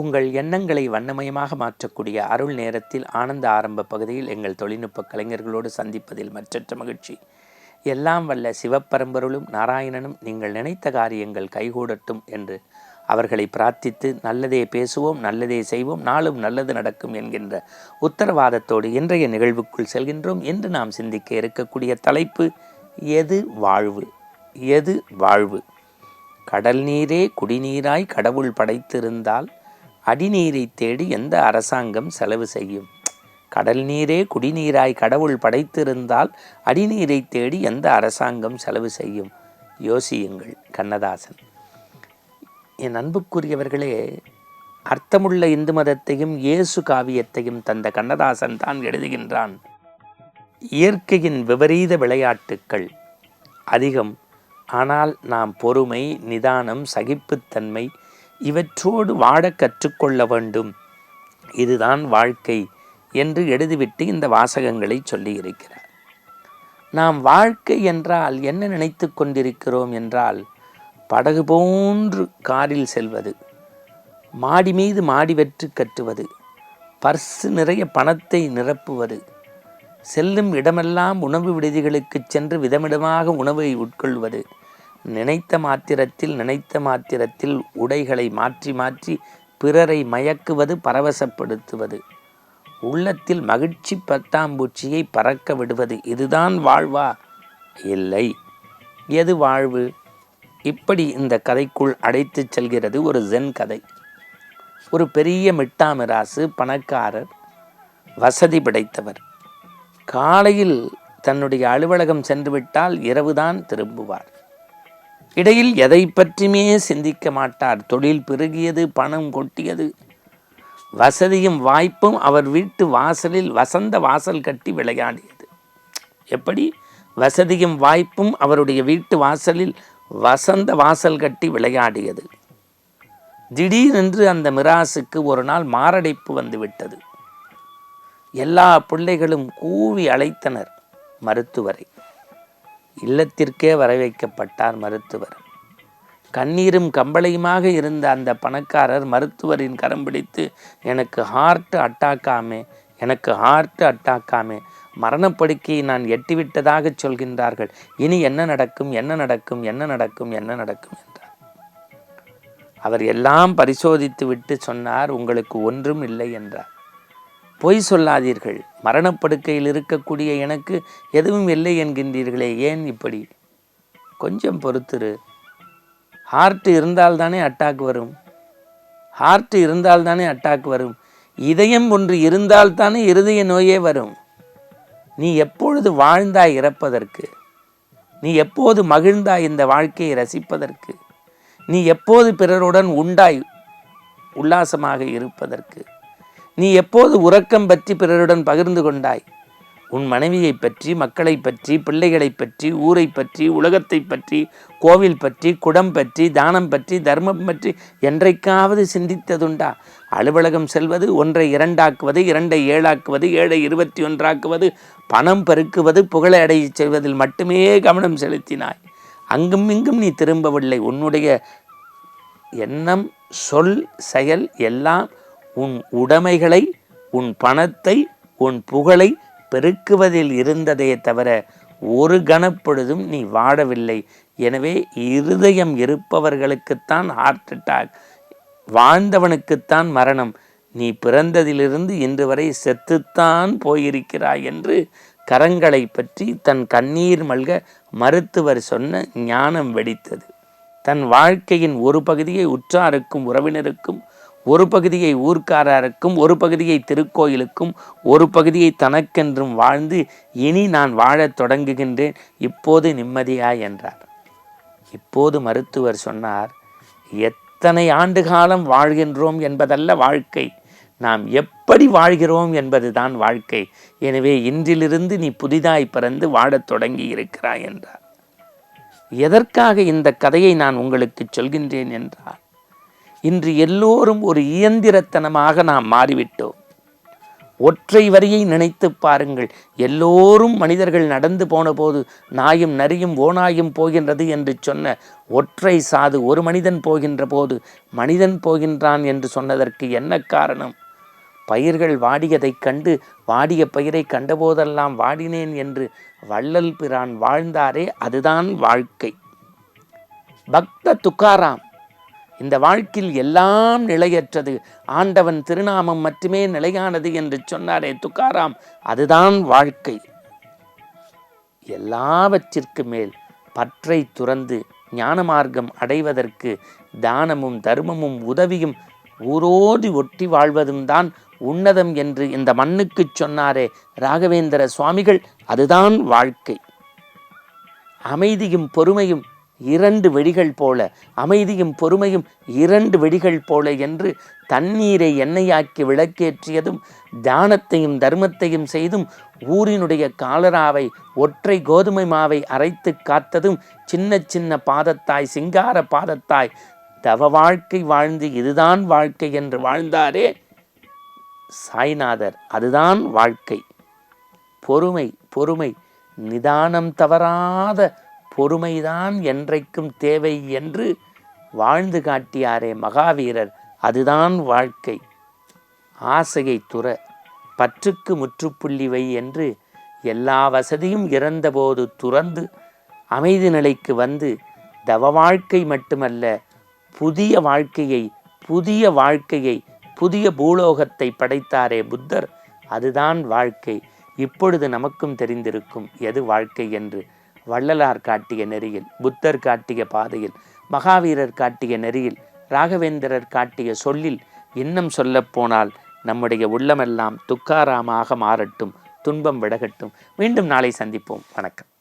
உங்கள் எண்ணங்களை வண்ணமயமாக மாற்றக்கூடிய அருள் நேரத்தில் ஆனந்த ஆரம்ப பகுதியில் எங்கள் தொழில்நுட்ப கலைஞர்களோடு சந்திப்பதில் மற்றற்ற மகிழ்ச்சி. எல்லாம் வல்ல சிவப்பரம்பொருளும் நாராயணனும் நீங்கள் நினைத்த காரியங்கள் கைகூடட்டும் என்று அவர்களை பிரார்த்தித்து நல்லதே பேசுவோம், நல்லதே செய்வோம், நாளும் நல்லது நடக்கும் என்கின்ற உத்தரவாதத்தோடு இன்றைய நிகழ்வுக்குள் செல்கின்றோம். இன்று நாம் சிந்திக்க இருக்கக்கூடிய தலைப்பு எது வாழ்வு? எது வாழ்வு? கடல் நீரே குடிநீராய் கடவுள் படைத்திருந்தால் அடிநீரை தேடி எந்த அரசாங்கம் செலவு செய்யும்? கடல் நீரே குடிநீராய் கடவுள் படைத்திருந்தால் அடிநீரை தேடி எந்த அரசாங்கம் செலவு செய்யும்? யோசியுங்கள். கண்ணதாசன். என் அன்புக்குரியவர்களே, அர்த்தமுள்ள இந்து மதத்தையும் இயேசு காவியத்தையும் தந்த கண்ணதாசன் தான் எழுதுகின்றான், இயற்கையின் விபரீத விளையாட்டுக்கள் அதிகம், ஆனால் நாம் பொறுமை, நிதானம், சகிப்புத்தன்மை இவற்றோடு வாழ கற்றுக்கொள்ள வேண்டும். இதுதான் வாழ்க்கை என்று எழுதிவிட்டு இந்த வாசகங்களை சொல்லியிருக்கிறார். நாம் வாழ்க்கை என்றால் என்ன நினைத்து கொண்டிருக்கிறோம் என்றால், படகு போன்று காரில் செல்வது, மாடி மீது மாடி வெற்று கட்டுவது, பர்சு நிறைய பணத்தை நிரப்புவது, செல்லும் இடமெல்லாம் உணவு விடுதிகளுக்கு சென்று விதமிடமாக உணவை உட்கொள்வது, நினைத்த மாத்திரத்தில் உடைகளை மாற்றி மாற்றி பிறரை மயக்குவது, பரவசப்படுத்துவது, உள்ளத்தில் மகிழ்ச்சி பட்டாம்பூச்சியை பறக்க விடுவது, இதுதான் வாழ்வா? இல்லை. எது வாழ்வு? இப்படி இந்த கதைக்குள் அழைத்து செல்கிறது ஒரு ஜென் கதை. ஒரு பெரிய மிட்டாமிராசு, பணக்காரர், வசதி படைத்தவர். காலையில் தன்னுடைய அலுவலகம் சென்றுவிட்டால் இரவுதான் திரும்புவார். இடையில் எதை பற்றியுமே சிந்திக்க மாட்டார். தொழில் பெருகியது, பணம் கொட்டியது, வசதியும் வாய்ப்பும் அவர் வீட்டு வாசலில் வசந்த வாசல் கட்டி விளையாடியது. எப்படி? வசதியும் வாய்ப்பும் அவருடைய வீட்டு வாசலில் வசந்த வாசல் கட்டி விளையாடியது. திடீரென்று அந்த மிராசுக்கு ஒரு நாள் மாரடைப்பு வந்துவிட்டது. எல்லா பிள்ளைகளும் கூவி அழைத்தனர் மருத்துவரை. இல்லத்திற்கே வர வைக்கப்பட்டார் மருத்துவர். கண்ணீரும் கம்பளையுமாக இருந்த அந்த பணக்காரர் மருத்துவரின் கரம் பிடித்து, எனக்கு ஹார்ட் அட்டாக்காமே, மரணப்படுக்கையை நான் எட்டிவிட்டதாக சொல்கின்றார்கள், இனி என்ன நடக்கும் என்றார். அவர் எல்லாம் பரிசோதித்து விட்டு சொன்னார், உங்களுக்கு ஒன்றும் இல்லை என்றார். பொய் சொல்லாதீர்கள், மரணப்படுக்கையில் இருக்கக்கூடிய எனக்கு எதுவும் இல்லை என்கின்றீர்களே, ஏன் இப்படி? கொஞ்சம் பொறுத்துரு. ஹார்ட் இருந்தால்தானே அட்டாக் வரும். இதயம் ஒன்று இருந்தால்தானே இருதய நோயே வரும். நீ எப்பொழுது வாழ்ந்தாய் இறப்பதற்கு? நீ எப்போது மகிழ்ந்தாய் இந்த வாழ்க்கையை ரசிப்பதற்கு? நீ எப்போது பிறருடன் உண்டாய் உல்லாசமாக இருப்பதற்கு? நீ எப்போது உறக்கம் பற்றி பிறருடன் பகிர்ந்து கொண்டாய்? உன் மனைவியை பற்றி, மக்களை பற்றி, பிள்ளைகளை பற்றி, ஊரை பற்றி, உலகத்தை பற்றி, கோவில் பற்றி, குடம் பற்றி, தானம் பற்றி, தர்மம் பற்றி என்றைக்காவது சிந்தித்ததுண்டா? அலுவலகம் செல்வது, ஒன்றை இரண்டாக்குவது, இரண்டை ஏழாக்குவது, 7ஐ 21ஆக்குவது, பணம் பெருக்குவது, புகழை அடைய செய்வதில் மட்டுமே கவனம் செலுத்தினாய். அங்கும் இங்கும் நீ திரும்பவில்லை. உன்னுடைய எண்ணம், சொல், செயல் எல்லாம் உன் உடைமைகளை, உன் பணத்தை, உன் புகழை பெருக்குவதில் இருந்ததே தவிர ஒரு கணப்பொழுதும் நீ வாழவில்லை. எனவே இருதயம் இருப்பவர்களுக்குத்தான் ஹார்ட் அட்டாக், வாழ்ந்தவனுக்குத்தான் மரணம். நீ பிறந்ததிலிருந்து இன்று வரை செத்துத்தான் போயிருக்கிறாய் என்று கரங்களை பற்றி தன் கண்ணீர் மல்க மருத்துவர் சொன்ன ஞானம் வெடித்தது. தன் வாழ்க்கையின் ஒரு பகுதியை உற்றாருக்கும் உறவினருக்கும், ஒரு பகுதியை ஊர்க்காரருக்கும், ஒரு பகுதியை திருக்கோயிலுக்கும், ஒரு பகுதியை தனக்கென்றும் வாழ்ந்து இனி நான் வாழத் தொடங்குகின்றேன், இப்போது நிம்மதியா என்றார். இப்போது மருத்துவர் சொன்னார், எத்தனை ஆண்டு காலம் வாழ்கின்றோம் என்பதல்ல வாழ்க்கை, நாம் எப்படி வாழ்கிறோம் என்பதுதான் வாழ்க்கை. எனவே இன்றிலிருந்து நீ புதிதாய் பிறந்து வாழத் தொடங்கி இருக்கிறாய் என்றார். எதற்காக இந்த கதையை நான் உங்களுக்கு சொல்கின்றேன் என்றார், இன்று எல்லோரும் ஒரு இயந்திரத்தனமாக நாம் மாறிவிட்டோம். ஒற்றை வரியை நினைத்து பாருங்கள். எல்லோரும் மனிதர்கள் நடந்து போன போது நாயும் நரியும் ஓநாயும் போகின்றது என்று சொன்ன ஒற்றை சாது ஒரு மனிதன் போகின்ற போது மனிதன் போகின்றான் என்று சொன்னதற்கு என்ன காரணம்? பயிர்கள் வாடியதைக் கண்டு வாடிய பயிரை கண்டபோதெல்லாம் வாடினேன் என்று வள்ளல் பிரான் வாழ்ந்தாரே, அதுதான் வாழ்க்கை. பக்த துக்காராம், இந்த வாழ்க்கையில் எல்லாம் நிலையற்றது, ஆண்டவன் திருநாமம் மட்டுமே நிலையானது என்று சொன்னாரே துக்காராம், அதுதான் வாழ்க்கை. எல்லாவற்றிற்கு மேல் பற்றை துறந்து ஞான மார்க்கம் அடைவதற்கு தானமும் தர்மமும் உதவியும் ஊரோடி ஒட்டி வாழ்வதும் தான் உன்னதம் என்று இந்த மண்ணுக்கு சொன்னாரே ராகவேந்திர சுவாமிகள், அதுதான் வாழ்க்கை. அமைதியும் பொறுமையும் இரண்டு வெடிகள் போல, அமைதியும் பொறுமையும் இரண்டு வெடிகள் போல என்று தண்ணீரை எண்ணெயாக்கி விளக்கேற்றியதும் தானத்தையும் தர்மத்தையும் செய்தும் ஊரினுடைய காலராவை ஒற்றை கோதுமை மாவை அரைத்து காத்ததும் சின்ன சின்ன பாதத்தாய் சிங்கார பாதத்தாய் தவ வாழ்க்கை வாழ்ந்து இதுதான் வாழ்க்கை என்று வாழ்ந்தாரே சாய்நாதர், அதுதான் வாழ்க்கை. பொறுமை பொறுமை நிதானம் தவறாத பொறுமைதான் என்றைக்கும் தேவை என்று வாழ்ந்து காட்டியாரே மகாவீரர், அதுதான் வாழ்க்கை. ஆசையை துற, பற்றுக்கு முற்றுப்புள்ளி வை என்று எல்லா வசதியும் இறந்தபோது துறந்து அமைதி நிலைக்கு வந்து தவ வாழ்க்கை மட்டுமல்ல புதிய வாழ்க்கையை புதிய பூலோகத்தை படைத்தாரே புத்தர், அதுதான் வாழ்க்கை. இப்பொழுது நமக்கும் தெரிந்திருக்கும் எது வாழ்க்கை என்று. வள்ளலார் காட்டிய நெறியில், புத்தர் காட்டிய பாதையில், மகாவீரர் காட்டிய நெறியில், ராகவேந்திரர் காட்டிய சொல்லில் இன்னும் சொல்லப்போனால் நம்முடைய உள்ளமெல்லாம் துக்காராமாக மாறட்டும், துன்பம் விலகட்டும். மீண்டும் நாளை சந்திப்போம். வணக்கம்.